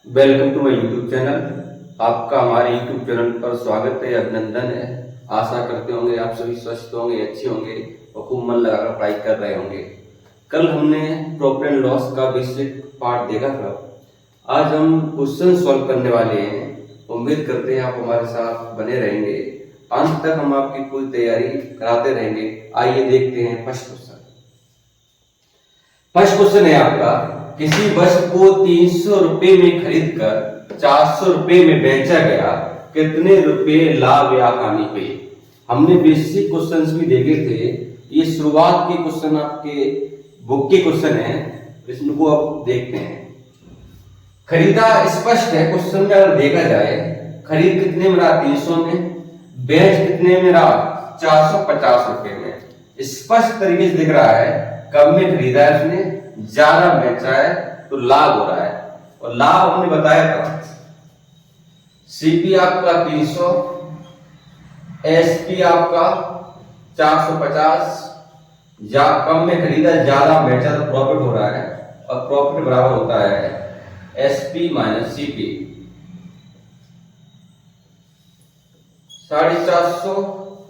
Welcome to my YouTube channel. आपका हमारे YouTube channel पर स्वागत है, अभिनंदन है। आशा करते होंगे आप सभी स्वस्थ होंगे, अच्छे होंगे और खूब मन लगाकर पढ़ाई कर रहे होंगे। कल हमने प्रॉफिट एंड लॉस का बेसिक पार्ट देखा था। आज हम क्वेश्चन सॉल्व करने वाले हैं। उम्मीद करते हैं आप हमारे साथ बने रहेंगे, अंत तक हम आपकी पूरी तैयारी कराते रहेंगे। आइए देखते हैं फर्स्ट क्वेश्चन। फर्स्ट क्वेश्चन है आपका, किसी वस्तु को 300 रुपए में खरीद कर 400 रुपए में बेचा गया, कितने रुपए लाभ या हानि हुई। हमने बेसिक क्वेश्चंस भी देखे थे। ये शुरुआत के क्वेश्चन आपके बुक के क्वेश्चन है, इसको आप देखते हैं। खरीदा स्पष्ट है क्वेश्चन में, अगर देखा जाए खरीद कितने में रहा 300 में, बेच कितने में रहा 450 रुपए में। स्पष्ट तरीके से दिख रहा है कम में खरीदा है उसने, ज्यादा बेचा है तो लाभ हो रहा है। और लाभ हमने बताया था, सीपी आपका 300, एसपी आपका 450, या कम में खरीदा ज्यादा बेचा तो प्रॉफिट हो रहा है, और प्रॉफिट बराबर होता है एसपी माइनस सीपी। 450,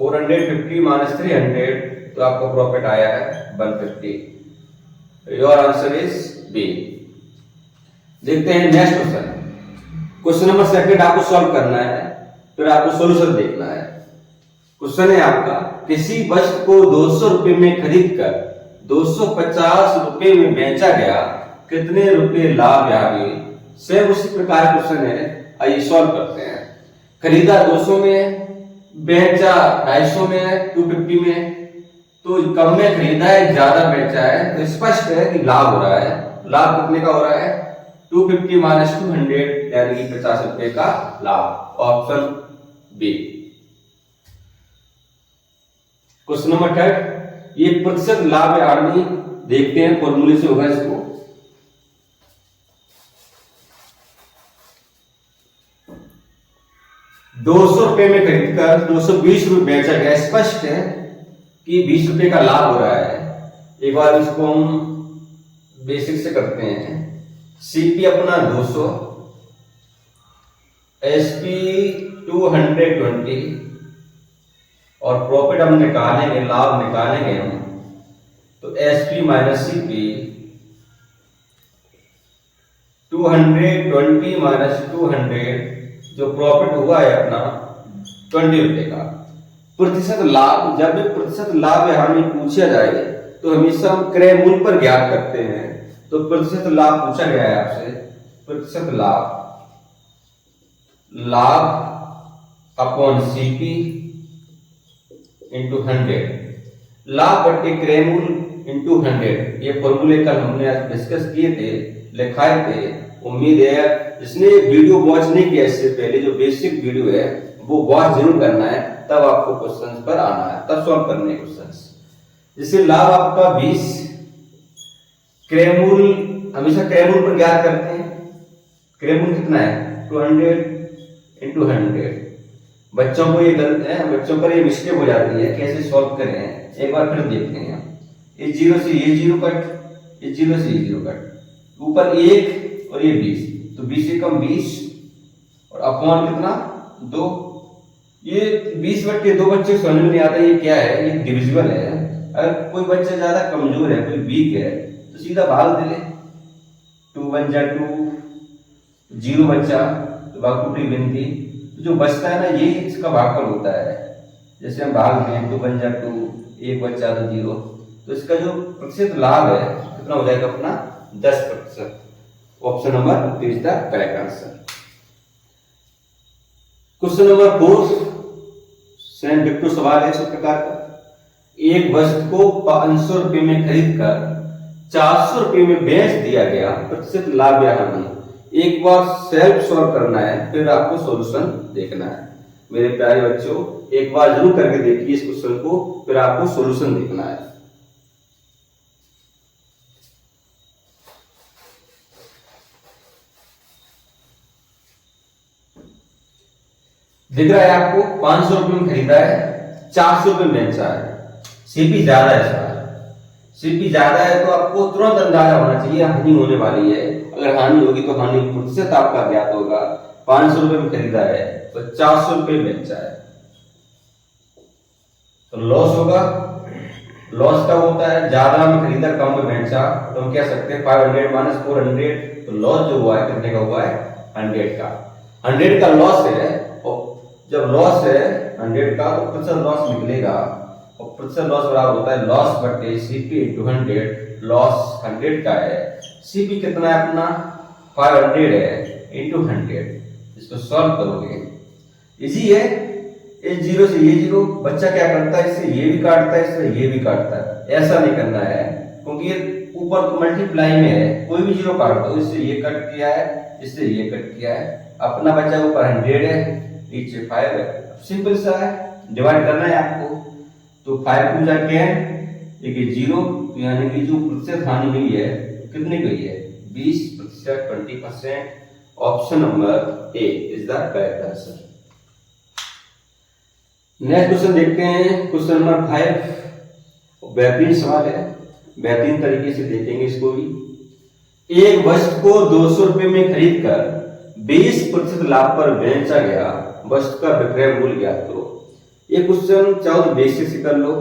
450 माइनस 300, तो आपको प्रॉफिट आया है 150। Your answer is B. देखते हैं next question. Question number second आपको सॉल्व करना है, फिर आपको सॉल्यूशन देखना है। क्वेश्चन है आपका, किसी वस्तु को 200 रुपए में खरीद कर 250 रुपए में बेचा गया, कितने रुपए लाभ या हानि। सेम उसी प्रकार क्वेश्चन है, आइए सॉल्व करते हैं। खरीदा 200 में, बेचा 250 में, 250 में, तो कम में खरीदा है ज्यादा बेचा है, तो स्पष्ट है कि लाभ हो रहा है। लाभ कितने का हो रहा है 250 माइनस 200, यानी कि 50 रुपए का लाभ। Option B. Question number third, ये प्रतिशत लाभ या हानि देखते हैं, फॉर्मूले से होगा इसको। ₹200 में खरीद कर 220 रुपए बेचा गया, स्पष्ट है कि 20 रुपए का लाभ हो रहा है। एक बार इसको हम बेसिक से करते हैं। सीपी अपना 200, एसपी 220, और प्रॉफिट हम निकालेंगे, लाभ निकालेंगे हम, तो एसपी माइनस सीपी 220 माइनस 200, जो प्रॉफिट हुआ है अपना 20 रुपए का। प्रतिशत लाभ, जब भी प्रतिशत लाभ या हानि पूछा जाए तो हमेशा हम क्रय मूल्य पर ज्ञात करते हैं। तो प्रतिशत लाभ पूछा गया है आपसे, प्रतिशत लाभ, लाभ अपॉन सीपी इंटू 100, लाभ बट्टे क्रय मूल्य इंटू 100। ये फॉर्मूले कल हमने आज डिस्कस किए थे, लिखाए थे। उम्मीद है जिसने वीडियो वॉच नहीं किया इससे पहले, जो बेसिक वीडियो है वो वॉच जरूर करना है, तब आपको क्वेश्चंस पर आना है, तब सॉल्व करने क्वेश्चंस। जैसे लाभ आपका 20, क्रय मूल्य हमेशा क्रय मूल्य पर ज्ञात करते हैं। क्रय मूल्य कितना है 200 इंटू 100। बच्चों को ये गलत है, बच्चों पर ये मिस्टेक हो जाती है, कैसे सॉल्व करें एक बार फिर देखते हैं। ये 0 से ये 0 कट, ये 0 से ये 0 कट, ऊपर 1 और ये 20, तो 20 से कम 20, और अपॉन कितना 2। ये 20 बट्टे 2 बच्चे समझ में नहीं आता ये क्या है, ये डिविजिबल है। अगर कोई बच्चा ज्यादा कमजोर है, कोई वीक है, तो सीधा भाग दे ले। 2 1 जा 2, 0 बच्चा तो भाग टूटी गिनती, जो बचता है ना ये इसका भागफल होता है। जैसे हम भाग दें 2 1 जा 2, 1 बच्चा तो 0, तो इसका जो प्रतिशत लाभ है कितना हो जाएगा अपना 10%। Option number is the correct answer. Question number 4, same डिक्टो सवाल है इस प्रकार का। एक वस्तु को 500 रुपए में खरीद कर 400 रुपए में बेच दिया गया, प्रतिशत लाभ या हानि। एक बार सेल्फ सॉल्व करना है, फिर आपको सॉल्यूशन देखना है। मेरे प्यारे बच्चों, एक बार जरूर करके देखिए इस क्वेश्चन को, फिर आपको सॉल्यूशन देखना है। दिख रहा है आपको 500 रुपए में खरीदा है, 400 रुपए में बेचा है। सीपी ज्यादा है इसका, सीपी ज्यादा है तो आपको तुरंत अंदाजा होना चाहिए हानि होने वाली है। अगर हानि होगी तो हानि प्रतिशत आपका ज्ञात होगा। 500 रुपए में खरीदा है तो 400 रुपए बेचा है तो लॉस होगा। लॉस कब होता है? ज्यादा में खरीदा कम में बेचा, तो हम कह सकते हैं 500 माइनस 400, तो लॉस जो हुआ है कितने का हुआ है? 100 का। 100 का लॉस है, और जब लॉस है 100 का तो प्रतिशत लॉस निकलेगा, और प्रतिशत लॉस बराबर होता है लॉस बटे सीपी इंटू 100। लॉस 100 का है, सीपी कितना है अपना? 500 है इंटू 100। इसको सॉल्व करोगे इजी है। ये जीरो से ये जीरो, बच्चा क्या करता है? इससे ये भी काटता है, इससे ये भी काटता है। ऐसा नहीं करना है क्योंकि ये ऊपर तो मल्टीप्लाई में है, कोई भी जीरो काट दो। इससे ये कट किया है, इससे ये कट किया है, अपना बच्चा ऊपर 100 है, नीचे 5 है। सिंपल सा है, डिवाइड करना है आपको। तो 5 टू जा क्या है? देखिए 0, यानी कि जो प्रतिशत हानि हुई है कितनी हुई है? 20%, 20%। Option number A is the correct answer. Next question देखते हैं, क्वेश्चन नंबर 5। बेहतरीन सवाल है, बेहतरीन तरीके से देखेंगे इसको भी। एक वस्तु को 200 रुपए में खरीद कर 20% लाभ पर बेचा गया, वस्तु का विक्रय मूल्य ज्ञात करो। ये क्वेश्चन चाहो तो बेसिक से कर लो,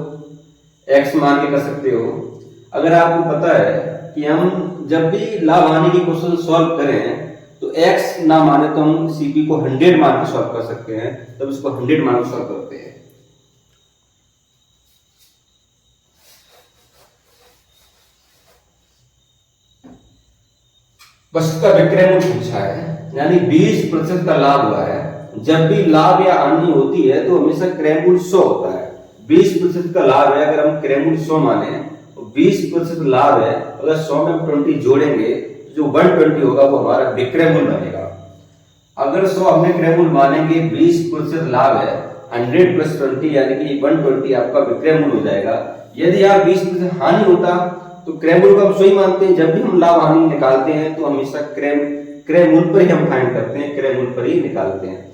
एक्स मान के कर सकते हो। अगर आपको पता है कि हम जब भी लाभ हानि की क्वेश्चन सॉल्व करें तो x ना माने तो हम सीपी को 100 मान के सॉल्व कर सकते हैं, तब इसको 100 मान के सॉल्व करते हैं। वस्तु का विक्रय मूल्य पूछा है, यानी 20% का लाभ हुआ है। जब भी लाभ या हानि होती है तो हमेशा क्रय मूल्य 100 होता है। 20% का लाभ है, अगर हम क्रय मूल्य 100 माने तो 20% लाभ है, अगर 100 में 20 जोड़ेंगे जो 120 होगा वो हमारा विक्रय मूल्य बनेगा। अगर 100 हमने क्रय मूल्य मानेंगे, 20% लाभ है, 100 प्लस 20 यानी कि 120 आपका विक्रय मूल्य हो जाएगा। यदि आप 20% हानि होता तो क्रय मूल्य को हम 100 ही मानते हैं। जब भी हम लाभ हानि निकालते हैं तो हमेशा क्रय मूल्य पर ही हम फाइंड करते हैं, क्रय मूल्य पर ही निकालते हैं।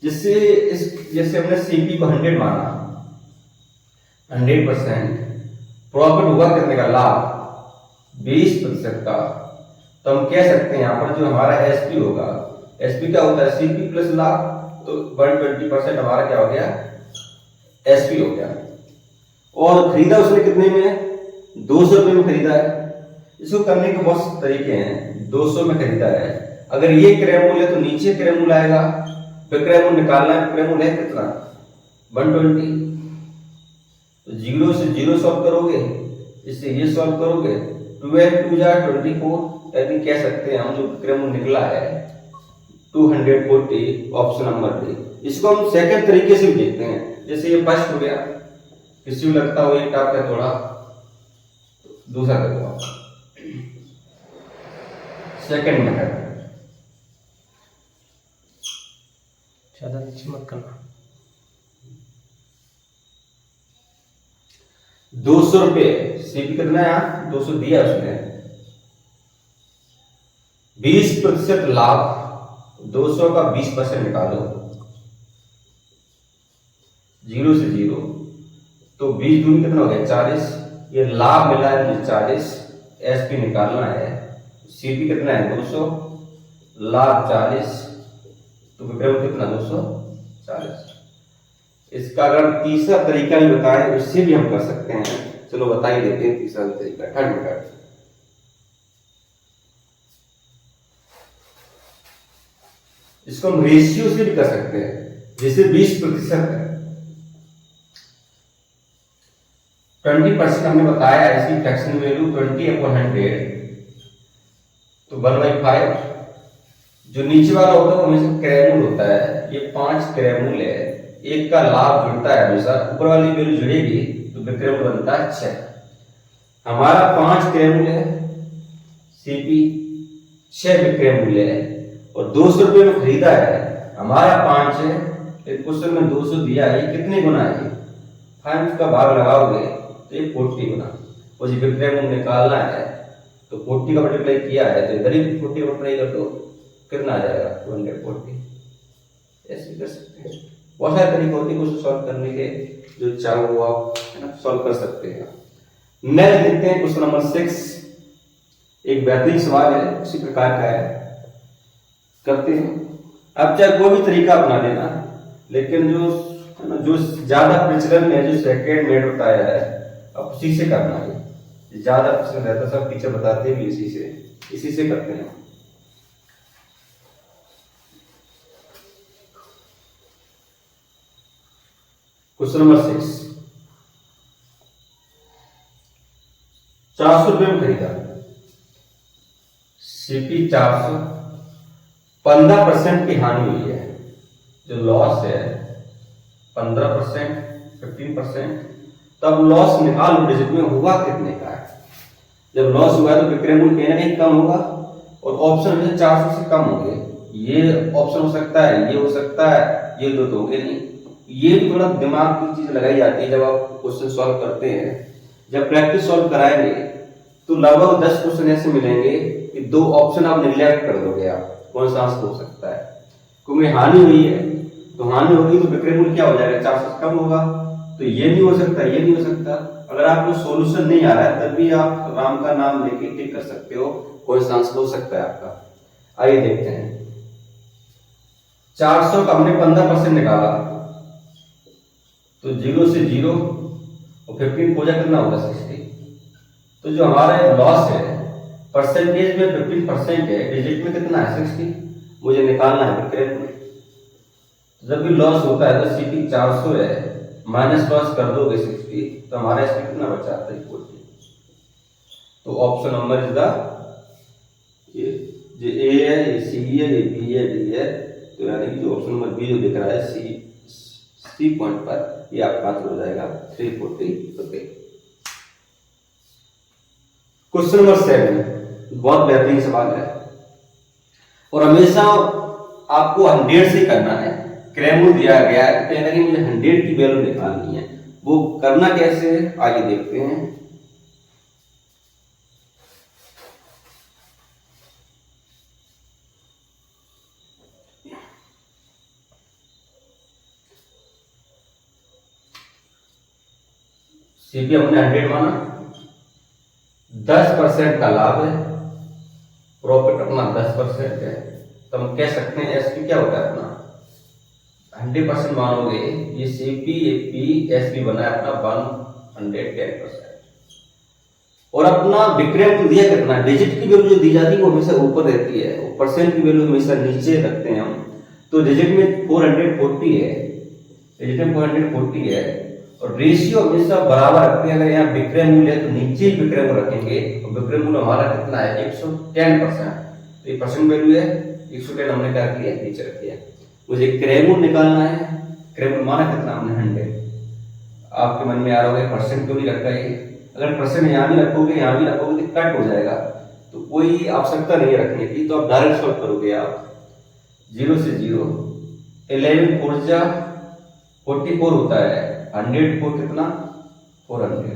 जैसे हमने सीपी को 100 माना, 100% प्रॉफिट हुआ कितने का? लाभ 20% का, तो हम कह सकते हैं यहाँ पर जो हमारा एसपी होगा, एसपी क्या होता है? सीपी प्लस लाभ, तो 120% हमारा क्या हो गया? एसपी हो गया। और खरीदा उसने कितने में? 200 रुपए में खरीदा है। इसको करने के बहुत तरीके हैं। 200 में खरीदा है, अगर ये क्रय मूल्य है तो नीचे क्रय मूल्य आएगा, विक्रय मूल्य निकालना है। विक्रय मूल्य है कितना? 120। तो 0 से 0 सॉल्व करोगे, इससे ये सॉल्व करोगे, 12 2 जा 24, यानी कह सकते हैं हम जो विक्रय मूल्य निकला है 240। Option number D. इसको हम सेकंड तरीके से भी देखते हैं। जैसे ये फर्स्ट हो गया, किसी को लगता हो एक टाप का थोड़ा, दूसरा देखो सेकंड मेथड। ज्यादा नीचे मत करना। 200 रुपए सीपी कितना है? 200 दिया उसने। 20% लाभ, 200 का 20% निकालो, 0 से 0, तो 20 दूनी कितना हो गया? 40। ये लाभ मिला है मुझे 40, एसपी निकालना है। सीपी कितना है? 200, लाभ 40, तो विक्रय मूल्य कितना? 240। इसका अगर तीसरा तरीका भी बताएं उससे भी हम कर सकते हैं। चलो बता ही देते हैं तीसरा तरीका, थर्ड मेथड। इसको हम रेशियो से भी कर सकते हैं। जैसे 20% है, 20% हमने बताया इसकी फ्रैक्शन वैल्यू 20/100, तो 1/5। जो नीचे वाला होता है वो हमेशा क्रय मूल्य होता है। ये 5 क्रय मूल्य है, एक का लाभ जुड़ता है हमेशा, ऊपर वाली वैल्यू जुड़ेगी तो विक्रय मूल्य बनता है 6। हमारा 5 क्रय मूल्य है, सीपी 6 विक्रय मूल्य है, और 200 रुपए में खरीदा है। हमारा 5 है, क्वेश्चन में 200 दिया है, ये कितने गुना है? 5 का भाग लगाओगे तो ये 40 गुना। और जो विक्रय मूल्य निकालना है तो 40 का मल्टीप्लाई किया है तो इधर ही 40 का मल्टीप्लाई कर दो, कितना आ जाएगा? 240। ऐसे कर सकते हैं। बहुत सारे तरीके होते हैं उसको सॉल्व करने के, जो चाहो वो आप है ना सॉल्व कर सकते हैं। नेक्स्ट देखते हैं क्वेश्चन नंबर 6। एक बेहतरीन सवाल है, उसी प्रकार का है, करते हैं। अब चाहे कोई भी तरीका अपना लेना, लेकिन जो ज्यादा प्रचलन में जो सेकेंड मेड बताया है अब उसी से करना है। ज्यादा प्रचलन रहता, सब टीचर बताते भी इसी से करते हैं। क्वेश्चन नंबर 6, 400 रुपये में खरीदा, सीपी 400, 15% की हानि हुई है, जो लॉस है 15%, 15%, तब लॉस निकाल लो डिजिट में हुआ कितने का है। जब लॉस हुआ है तो विक्रय मूल्य कहीं ना कहीं कम होगा, और ऑप्शन में 400 से कम होंगे। ये ऑप्शन हो सकता है, ये हो सकता है, ये दो तो होंगे नहीं। ये भी थोड़ा दिमाग की चीज लगाई जाती है जब आप क्वेश्चन सॉल्व करते हैं। जब प्रैक्टिस सॉल्व कराएंगे तो लगभग 10 क्वेश्चन ऐसे मिलेंगे कि दो ऑप्शन आप निगलेक्ट कर दोगे, आप कौन सा आंसर हो सकता है। क्योंकि हानि हुई है, तो हानि होगी तो विक्रय मूल्य क्या हो जाएगा, 400 से कम होगा, तो ये नहीं हो सकता, ये नहीं हो सकता। अगर आपको सॉल्यूशन नहीं आ रहा है तब भी आप राम का नाम लेके टिक कर सकते हो, कौन सा आंसर हो सकता है आपका। आइए देखते हैं। 400 का हमने 15% निकाला, तो 0 से 0 और 15 पूजा कितना होगा 60। तो जो हमारा लॉस है परसेंटेज में 15% है, डिजिट में कितना है 60, मुझे निकालना है विक्रय मूल्य। जब भी लॉस होता है तो सीपी 400 है, माइनस लॉस कर दोगे 60, तो हमारा इसमें कितना बचा 40। तो ऑप्शन नंबर इज द, ये ए है, ये सी है, ये बी है, डी है, तो यानी कि जो ऑप्शन नंबर बी जो दिख रहा है सी पॉइंट पर, ये आपका आंसर हो जाएगा 340 रुपए। क्वेश्चन नंबर 7 बहुत बेहतरीन सवाल है, और हमेशा आपको 100 से करना है। क्रय मूल्य दिया गया है, कहीं ना कहीं मुझे 100 की वैल्यू निकालनी है। वो करना कैसे है आइए देखते हैं। सीपी हमने 100 माना, 10% का लाभ है, प्रॉफिट अपना 10% है, तो हम कह सकते हैं एसपी क्या होता है अपना 100% मानोगे, ये सीपी ये पी एसपी बना है अपना 110%। और अपना विक्रय मूल्य दिया कितना, डिजिट की वैल्यू जो दी जाती है वो हमेशा ऊपर रहती है, और परसेंट की वैल्यू हमेशा नीचे रखते हैं हम। तो डिजिट में 440 है, डिजिट में 440 है, और रेशियो हमेशा बराबर रखते हैं। अगर यहाँ विक्रय मूल्य है तो नीचे ही विक्रय मूल्य रखेंगे, और विक्रय मूल्य हमारा कितना है 110%, तो ये परसेंट वैल्यू है 110, हमने क्या किया नीचे रख दिया। मुझे क्रय मूल्य निकालना है, क्रय मूल्य माना कितना हमने 100। आपके मन में आ रहा होगा परसेंट क्यों नहीं रखा है, अगर परसेंट यहाँ भी रखोगे यहाँ भी रखोगे तो कट हो जाएगा, तो कोई आवश्यकता नहीं है रखने की, तो आप डायरेक्ट सॉल्व करोगे। आप 0 से 0, 11 4 जा 44 होता है, 100 4 कितना 400,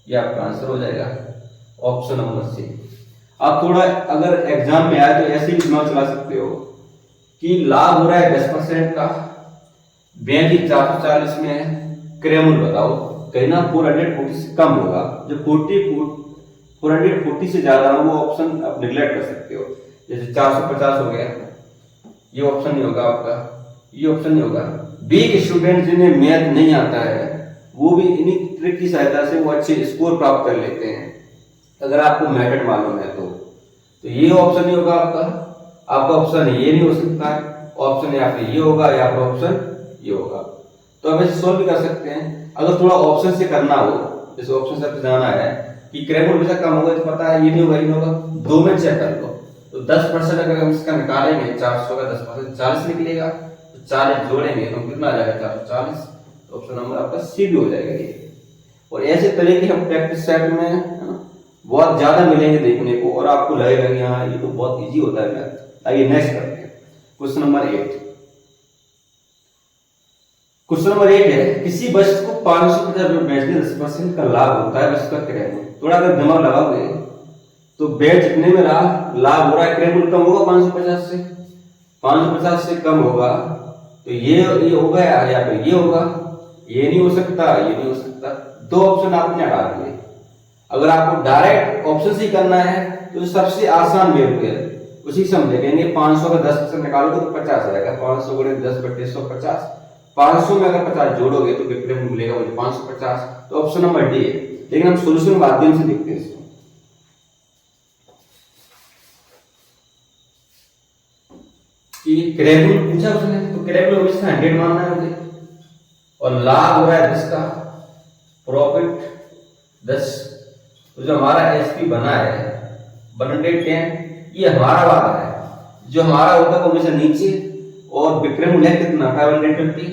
ये आपका आंसर हो जाएगा ऑप्शन नंबर सी। आप थोड़ा अगर एग्जाम में आए तो ऐसे ही दिमाग चला सकते हो कि लाभ हो रहा है 10% का, व्यय 440 में है, क्रय मूल्य बताओ, कहीं ना 440 से कम होगा, जो 440 से ज्यादा हो वो ऑप्शन आप निगलेक्ट कर सकते हो। जैसे 450 हो गया, ये ऑप्शन नहीं होगा आपका, ये ऑप्शन नहीं होगा। वीक स्टूडेंट जिन्हें मैथ नहीं आता है वो भी इन्हीं ट्रिक की सहायता से वो अच्छे स्कोर प्राप्त कर लेते हैं, अगर आपको मेथड मालूम है तो ये ऑप्शन नहीं होगा आपका ऑप्शन ये नहीं हो सकता है, ऑप्शन या फिर ये होगा या फिर ऑप्शन ये होगा। तो अब ऐसे सोल्व भी कर सकते हैं। अगर थोड़ा ऑप्शन से करना हो, जैसे ऑप्शन से जाना है कि क्रय मूल्य हमेशा कम होगा, तो पता है ये नहीं होगा, ये नहीं होगा, दो में चेक कर लो। तो 10% अगर हम इसका निकालेंगे 400 का 10% 40 निकलेगा, तो 40 जोड़ेंगे तो कितना आ जाएगा 440, तो ऑप्शन नंबर आपका सी भी हो जाएगा ये। और ऐसे तरह की हम प्रैक्टिस सेट में बहुत ज्यादा मिलेंगे देखने को, और आपको लगेगा कि हाँ ये तो बहुत इजी होता है मैथ। आइए नेक्स्ट करते हैं क्वेश्चन नंबर 8। क्वेश्चन नंबर 8 है, किसी वस्तु को 550 रुपए बेचने 10% का लाभ होता है, वस्तु का क्रय मूल्य। थोड़ा अगर दिमाग लगाओगे तो बेच जितने में लाभ हो रहा है, क्रय मूल्य कम होगा 550 से कम होगा, तो ये होगा या फिर ये होगा, ये नहीं हो सकता, ये नहीं हो सकता। दो ऑप्शन आपने हटा दिए, अगर आपको डायरेक्ट ऑप्शन से करना है तो सबसे आसान वे है उसी से हम देखेंगे। 500 का 10% निकालोगे तो 50 आएगा। 500 गुणे 10 बटे 150, 500 में अगर 50 जोड़ोगे तो विक्रय मूल्य मिलेगा मुझे 550। तो ऑप्शन नंबर डी है। लेकिन हम सोल्यूशन के माध्यम से देखते हैं इसको। कि क्रय मूल्य पूछा उसने, तो क्रय मूल्य हमेशा 100 मानना है मुझे, और लाभ हो रहा है 10 का, प्रॉफिट 10। तो जो हमारा एसपी बना है 110, ये हमारा वाला है। जो हमारा होगा वो हमेशा नीचे, और विक्रय मूल्य कितना 550,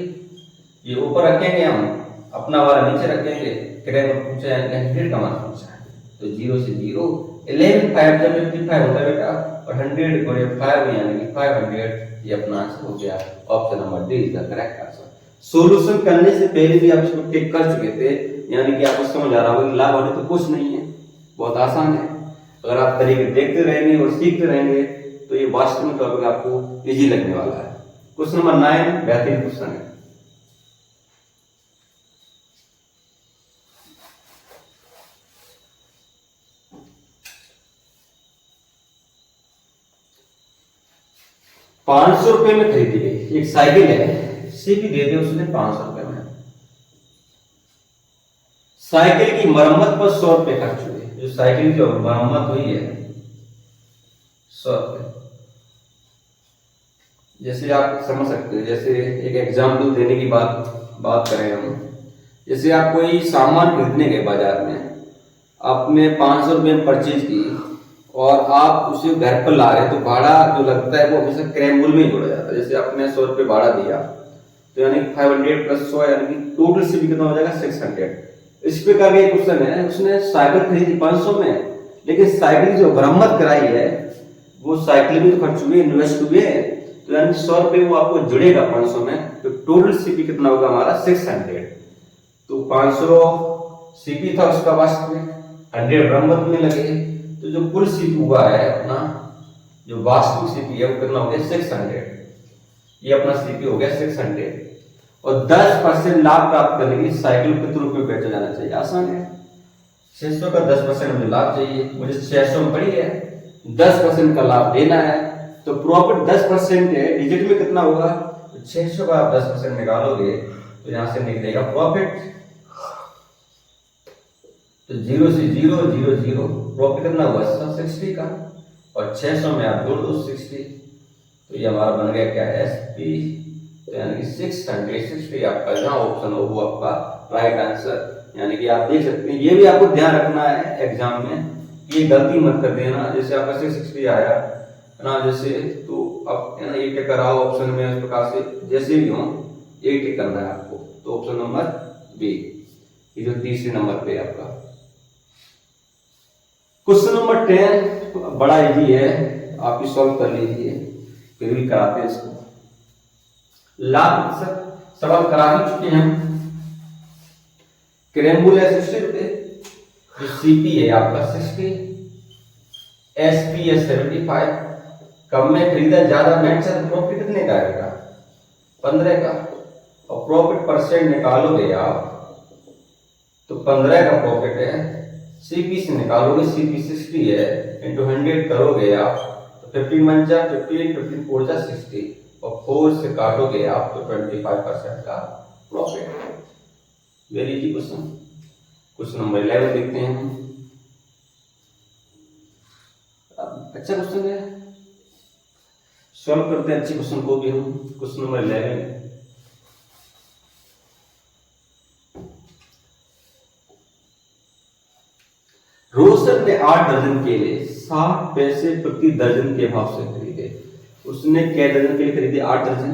ये ऊपर रखेंगे, हम अपना वाला नीचे रखेंगे। क्रय मूल्य पूछा है 100 का मान पूछा है, तो 0 से 0, 11 5 जब 55 होता है बेटा, और 100 गुणे 5 यानी कि 500, ये अपना आंसर हो गया। Option number D is the correct answer. Solution करने से पहले भी आप इसको टिक कर चुके थे, यानी कि आपको समझ आ रहा होगा कि लाभ होने तो कुछ नहीं है, बहुत आसान है। अगर आप तरीके देखते रहेंगे और सीखते रहेंगे तो ये वास्तव में टॉपिक आपको इजी लगने वाला है। क्वेश्चन नंबर 9 बेहतरीन क्वेश्चन है। ₹500 में खरीदी गई एक साइकिल है, सीपी दे दे उसने ₹500 में। साइकिल की मरम्मत पर ₹100 खर्च हुए। जो साइकिल की मरम्मत हुई है ₹100। जैसे आप समझ सकते हो, जैसे एक एग्जाम्पल देने की बात करें हम, जैसे आप कोई सामान खरीदने गए बाजार में, आपने ₹500 में परचेज की और आप उसे घर पर ला रहे हैं, तो भाड़ा जो लगता है वो हमेशा क्रय मूल्य में ही जोड़ा जाता है। जैसे आपने ₹100 भाड़ा दिया, तो यानी 500 प्लस 100 यानी कि टोटल से भी कितना हो जाएगा 600। इस प्रकार का क्वेश्चन है। उसने साइकिल खरीदी 500 में, लेकिन साइकिल जो मरम्मत कराई है वो साइकिल भी तो खर्च हुए, इन्वेस्ट हुए, तो यानी ₹100 वो आपको जुड़ेगा 500 में, तो टोटल सीपी कितना होगा हमारा 600। तो 500 सीपी था उसका वास्तव में, 100 मरम्मत में लगे, तो जो कुल सीपी हुआ है अपना, जो वास्तविक सीपी है वो कितना हो गया 600। ये अपना सीपी हो गया 600। और 10% लाभ प्राप्त करने के लिए साइकिल कितने रुपए बेचा जाना चाहिए? आसान है, 600 का 10% मुझे लाभ चाहिए, मुझे 600 में पड़ी है, 10% का लाभ देना है, तो प्रॉफिट 10% है, डिजिट में कितना होगा? तो 600 का आप 10% निकालोगे तो यहां से निकलेगा प्रॉफिट, तो 0 से 0 0 0, प्रॉफिट कितना हुआ 60 का, और 600 में आप जोड़ दो 60, तो ये हमारा बन गया क्या एसपी, तो यानी कि 660 आपका जहां ऑप्शन हो वो आपका राइट आंसर। यानी कि आप देख सकते हैं, ये भी आपको ध्यान रखना है एग्जाम में, ये गलती मत कर देना। जैसे आपका 660 आया है ना, जैसे तो अब है ना ये टिक कराओ ऑप्शन में, इस प्रकार से जैसे भी हो ये टिक करना है आपको। तो ऑप्शन नंबर बी, ये जो तीसरे नंबर पे आपका क्वेश्चन नंबर 10 बड़ा इजी है, आप ही सॉल्व कर लीजिए, फिर भी कराते हैं इसको। लाभ सवाल करा ही चुके हैं। क्रय मूल्य है 60 रुपए, जो सीपी है आपका 60, एसपी है 75, कम में खरीदा ज्यादा महंगा, प्रॉफिट कितने का आएगा 15 का, और प्रॉफिट परसेंट निकालोगे आप तो 15 का प्रॉफिट है, सीपी से निकालोगे, सीपी 60 है, इंटू 100 करोगे आप तो 15 1 जा 15, 15 4 जा 60, और 4 से काटोगे आप तो 25% का profit. Very easy question. Question number 11 देखते हैं हम। अच्छा क्वेश्चन है, सॉल्व करते हैं अच्छे क्वेश्चन को भी हम। क्वेश्चन नंबर 11, रोशन ने 8 दर्जन केले 60 पैसे प्रति दर्जन के भाव से खरीदे। उसने क्या दर्जन केले खरीदे? 8 दर्जन,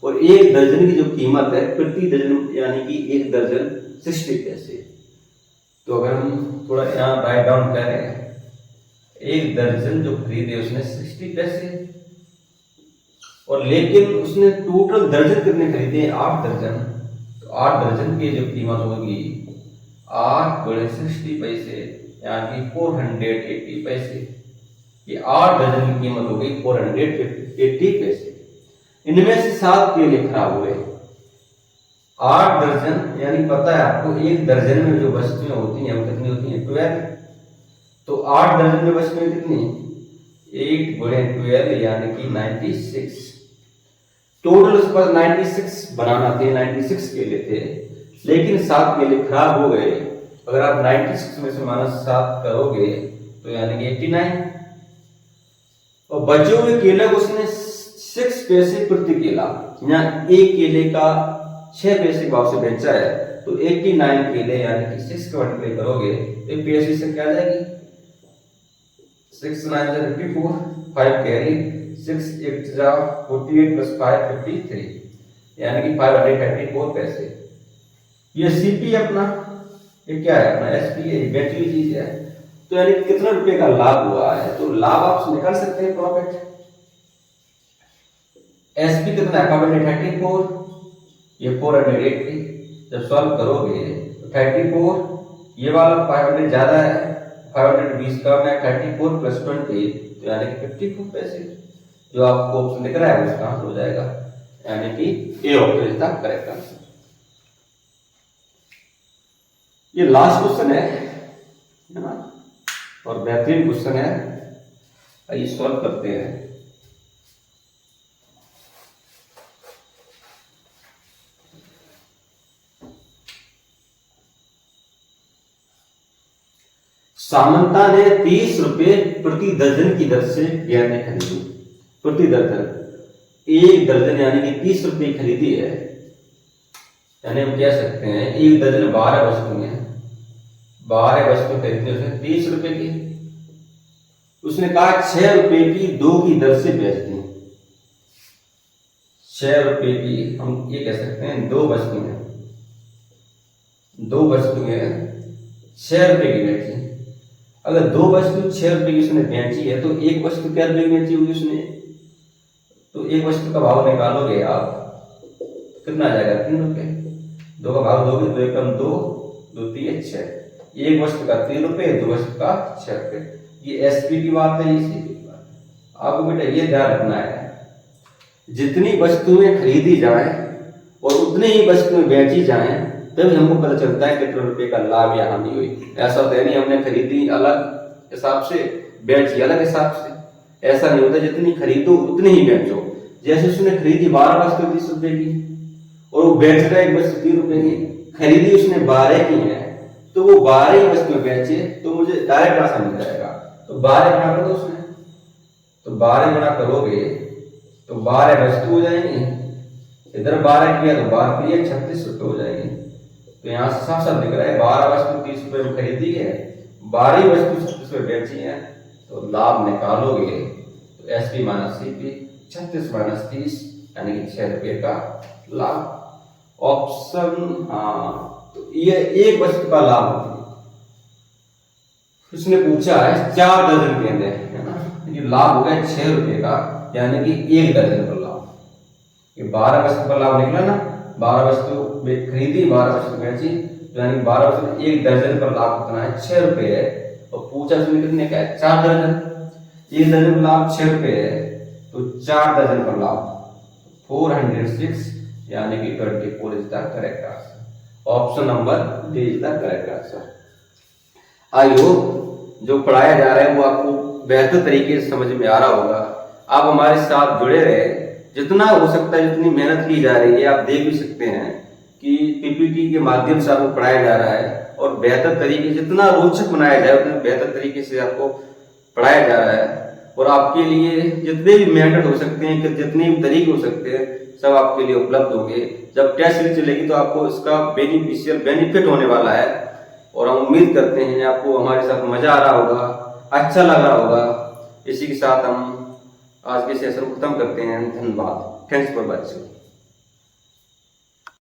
और एक दर्जन की जो कीमत है प्रति दर्जन यानी कि एक दर्जन 60 पैसे। तो अगर हम थोड़ा यहाँ राइट डाउन करें, एक दर्जन जो खरीदे उसने 60 पैसे, और लेकिन उसने टोटल दर्जन कितने खरीदे? 8 दर्जन। तो 8 दर्जन की जो कीमत होगी 8 गुणे 60 पैसे यानी 480 पैसे। ये 8 दर्जन की कीमत हो गई 480 पैसे। इनमें से 7 केले खराब हुए। 8 दर्जन यानी पता है आपको, एक दर्जन में जो वस्तुएं होती हैं वो कितनी होती हैं? 12। तो 8 दर्जन में वस्तुएं कितनी, 8 गुणे 12 यानी कि 96। टोटल उसके पास 96 बनाना थे, 96 केले थे, लेकिन 7 केले खराब हो गए। अगर आप 96 में से -7 करोगे तो यानी कि 89। और बचे हुए केले को उसने 6 पैसे प्रति केला, यहाँ एक केले का 6 पैसे भाव से बेचा है, तो 89 केले यानी कि 6 का मल्टीप्लाई करोगे तो पैसे से क्या आ जाएगी, 6 9 54, 5 कैरी, 6 8 48 + 5 53 यानी कि 534 पैसे। ये सीपी अपना, ये क्या है अपना एसपी, ये बेची हुई चीज है। तो यानी कितना रुपए का लाभ हुआ है, तो लाभ आप निकाल सकते हैं प्रॉफिट। एसपी कितना है 534, ये 480। जब सॉल्व करोगे तो 34, ये वाला 500 ज्यादा है, 520 कम है, 34 + 20 तो यानी कि 54 पैसे। जो आपको ऑप्शन दिख रहा है उसका आंसर हो जाएगा, यानी कि A option is the correct answer. ये लास्ट क्वेश्चन है ना, और बेहतरीन क्वेश्चन है, आइए सॉल्व करते हैं। सामंता ने 30 रुपए प्रति दर्जन की दर से गेंदें खरीदी। प्रति दर्जन, एक दर्जन यानी कि 30 रुपए खरीदी है, यानी हम कह सकते हैं एक दर्जन 12 वस्तुएं हैं, 12 वस्तु खरीदनी उसने 30 रुपए की। उसने कहा 6 रुपए की 2 की दर से बेच दी। 6 रुपए की हम ये कह सकते हैं 2 वस्तुएं, 2 वस्तुएं 6 रुपए की बेची। अगर 2 वस्तु 6 रुपए की उसने बेची है तो एक वस्तु क्या रुपए की बेची होगी उसने, तो एक वस्तु का भाव निकालोगे आप, कितना आ जाएगा 3 रुपए। 2 का भाव दोगे, 2 एकम 2, 2 3 6। एक वस्तु का 3 रुपए, 2 वस्तु का 6 रुपए। ये एसपी की बात है, ये सीपी की बात है। आपको बेटा ये ध्यान रखना है, जितनी वस्तुएं खरीदी जाए और उतनी ही वस्तुएं बेची जाएं, तभी हमको पता चलता है कितने रुपए का लाभ या हानि हुई। ऐसा तो नहीं हमने खरीदी अलग हिसाब से, बेची अलग हिसाब से, ऐसा नहीं होता। जितनी खरीदो उतनी ही बेचो। जैसे उसने खरीदी 12 वस्तु 30 रुपए की और वो बेच रहा है एक वस्तु 3 रुपए की, खरीदी उसने 12 की है तो वो 12 ही वस्तु बेचे, तो मुझे डायरेक्ट आंसर मिल जाएगा। तो 12 गुणा करो उसने, तो 12 गुणा करोगे तो 12 वस्तु हो जाएंगी, इधर 12 किया तो 12 किया 36 रुपए हो जाएंगे। तो यहाँ से साफ साफ दिख रहा है 12 वस्तु 30 रुपए में खरीदी है, 12 वस्तु 36 रुपए बेची है, तो लाभ निकालोगे तो एसपी माइनस सीपी 36 - 30 यानी कि 6 रुपए का लाभ। ऑप्शन हाँ, तो ये एक वस्तु का लाभ उसने पूछा है 4 दर्जन गेंदे, है ना, ये लाभ हो गया 6 रुपए का, यानी कि 1 दर्जन का लाभ। ये 12 वस्तु का लाभ निकला ना, 12 वस्तु खरीदी 12 वस्तु बेची, यानी 12 वस्तु 1 दर्जन पर लाभ कितना है 6 रुपए है। और पूछा उसने कितने का है 4 दर्जन, 1 दर्जन का लाभ 6 रुपए है, तो 4 दर्जन का लाभ 406 यानी कि 24 is the correct answer. Option number D is the correct answer. I hope जो पढ़ाया जा रहा है वो आपको बेहतर तरीके से समझ में आ रहा होगा। आप हमारे साथ जुड़े रहे, जितना हो सकता है जितनी मेहनत की जा रही है, आप देख भी सकते हैं कि पीपीटी के माध्यम से आपको पढ़ाया जा रहा है, और बेहतर तरीके जितना रोचक बनाया जाए उतने बेहतर तरीके से आपको पढ़ाया जा रहा है। और आपके लिए जितने भी मेथड हो सकते हैं, जितने भी तरीके हो सकते हैं, सब आपके लिए उपलब्ध होंगे। जब टेस्ट सीरीज चलेगी तो आपको इसका बेनिफिट होने वाला है, और हम उम्मीद करते हैं आपको हमारे साथ मजा आ रहा होगा, अच्छा लग रहा होगा। इसी के साथ हम आज के सेशन को खत्म करते हैं। धन्यवाद। Thanks for watching.